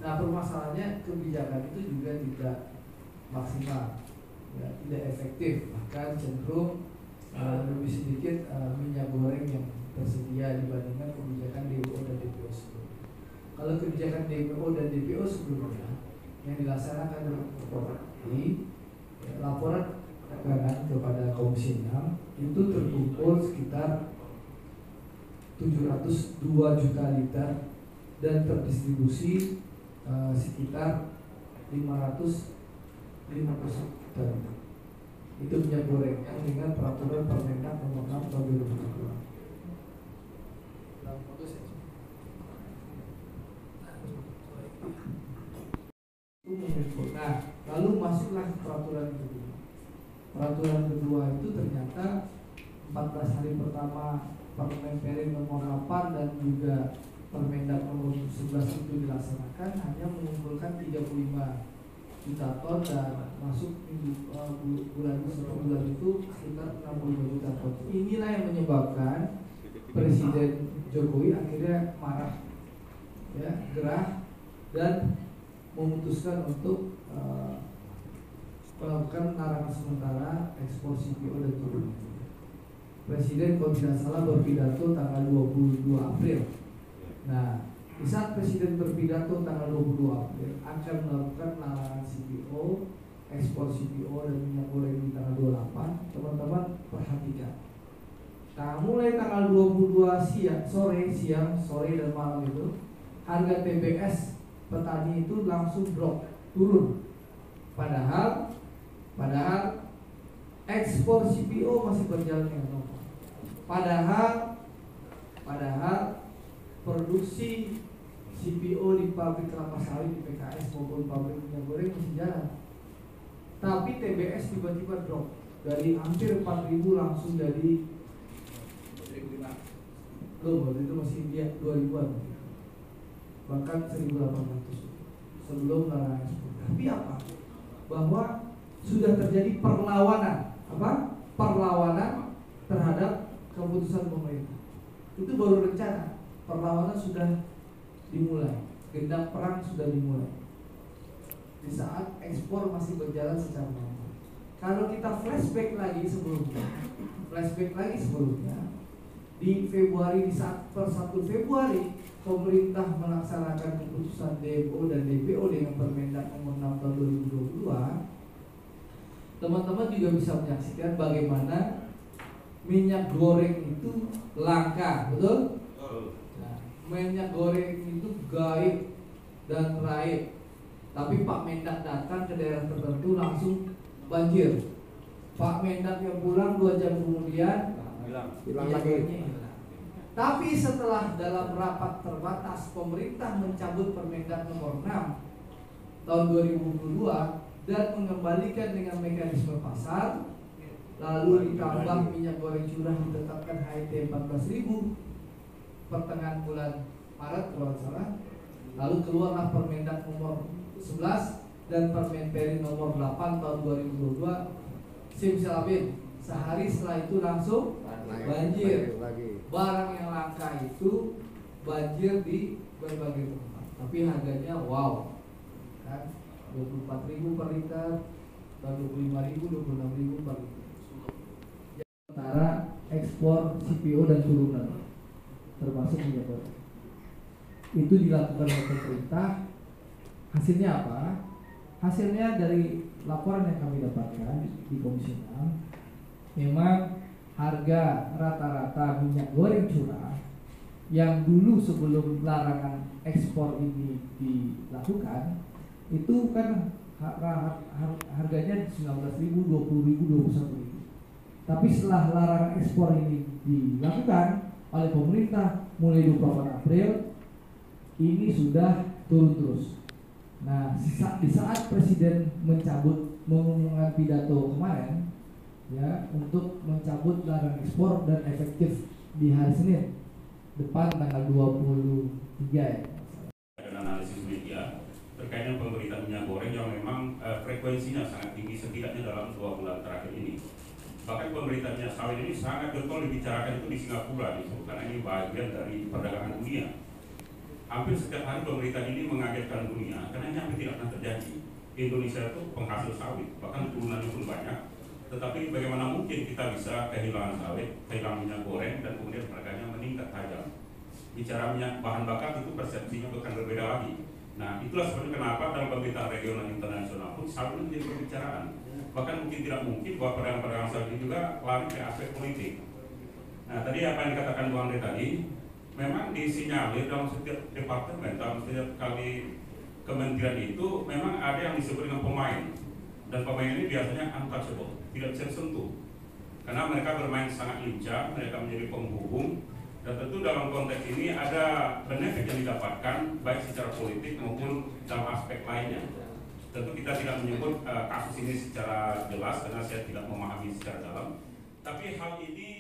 Nah permasalahannya kebijakan itu juga tidak maksimal, ya, tidak efektif, bahkan cenderung lebih sedikit minyak goreng yang tersedia dibandingkan kebijakan DPO dan DPO sebelumnya. Kalau kebijakan DPO dan DPO sebelumnya yang dilaksanakan di laporan dagangan kepada Komisi 6 itu terkumpul sekitar 702 juta liter dan terdistribusi sekitar 550 juta liter. Itu minyak goreng yang dengan peraturan Permendak nomor 6 tahun 2022. Nah, lalu masuklah peraturan kedua. Peraturan kedua itu ternyata 14 hari pertama Permen nomor 8 dan juga Permendak nomor 11 itu dilaksanakan hanya mengumpulkan 35 juta ton dan masuk bulan itu sekitar 65 juta ton. Inilah yang menyebabkan Presiden Jokowi akhirnya marah, ya, gerah dan memutuskan untuk melakukan larangan sementara ekspor CPO dan turun. Presiden kalau tidak salah berpidato tanggal 22 April. Nah, di saat Presiden berpidato tanggal 22 April akan melakukan larangan CPO, ekspor CPO dan minyak goreng di tanggal 28, teman-teman perhatikan. Nah, mulai tanggal 22 sore dan malam itu harga TBS petani itu langsung drop, turun. Padahal ekspor CPO masih berjalan dengan normal. Padahal produksi CPO di pabrik kelapa sawit di PKS maupun pabrik minyak goreng masih jalan. Tapi TBS tiba-tiba drop dari hampir 4.000 langsung jadi 1.500. Waktu itu masih dia 2.000-an. Bahkan 1.800 sebelum larangan ekspor. Tapi apa? Bahwa sudah terjadi perlawanan terhadap keputusan pemerintah. Itu baru rencana, perlawanan sudah dimulai, gendang perang sudah dimulai di saat ekspor masih berjalan secara normal. Kalau kita flashback lagi sebelumnya di Februari, di saat per 1 Februari pemerintah melaksanakan keputusan DPO dan DPO dengan Permendak nomor 6 tahun 2022, teman-teman juga bisa menyaksikan bagaimana minyak goreng itu langka, betul? Nah, minyak goreng itu gaib dan raib. Tapi Pak Mendak datang ke daerah tertentu langsung banjir. Pak Mendak yang pulang 2 jam kemudian hilang lagi. Tapi setelah dalam rapat terbatas pemerintah mencabut Permendak nomor 6 tahun 2022 dan mengembalikan dengan mekanisme pasar, lalu ditambah minyak goreng curah ditetapkan HET 14.000 pertengahan bulan Maret kalau salah. Lalu keluarlah Permendak nomor 11 dan Permen nomor 8 tahun 2022. Simsalabim, sehari setelah itu langsung banjir. Barang yang langka itu banjir di berbagai tempat. Tapi harganya wow, kan? 24.000 per liter, 25.000, 26.000 per liter. Sementara ekspor CPO dan turunan termasuk minyak goreng itu dilakukan oleh pemerintah. Hasilnya apa? Hasilnya dari laporan yang kami dapatkan di Komisi 6, memang harga rata-rata minyak goreng curah yang dulu sebelum larangan ekspor ini dilakukan itu kan harganya 19.000, 20.000, 21.000. Tapi setelah larangan ekspor ini dilakukan oleh pemerintah mulai 24 April ini sudah turun terus. Nah, di saat Presiden mengumumkan pidato kemarin, ya, untuk mencabut larangan ekspor dan efektif di hari Senin depan tanggal 23 ya. Dan analisis media terkait dengan pemberitaan minyak goreng yang memang frekuensinya sangat tinggi setidaknya dalam 2 bulan terakhir ini. Bahkan pemberitaan minyak sawit ini sangat getol dibicarakan itu di Singapura, karena ini bagian dari perdagangan dunia. hampir setiap hari pemberitaan ini mengagetkan dunia karena ini hampir tidak pernah terjadi. Indonesia itu penghasil sawit, bahkan turunannya pun banyak. Tetapi bagaimana mungkin kita bisa kehilangan sawit, kehilangan minyak goreng, dan kemudian harganya meningkat tajam. Bicara minyak bahan bakar itu persepsinya bukan berbeda lagi. Nah, itulah sebabnya kenapa dalam pemberitaan regional internasional pun sawit itu menjadi pembicaraan. Bahkan mungkin tidak mungkin bahwa pedagang-pedagang sawit ini juga lari ke aspek politik. Nah, tadi apa yang dikatakan Bu Andre tadi, memang disinyalir dalam setiap departemen, dalam setiap kali kementerian itu memang ada yang disebut dengan pemain. Dan pemain ini biasanya untouchable, tidak bisa disentuh. Karena mereka bermain sangat lincah, mereka menjadi penghubung. Dan tentu dalam konteks ini ada benefit yang didapatkan baik secara politik maupun dalam aspek lainnya. Tentu kita tidak menyebut kasus ini secara jelas karena saya tidak memahami secara dalam. Tapi hal ini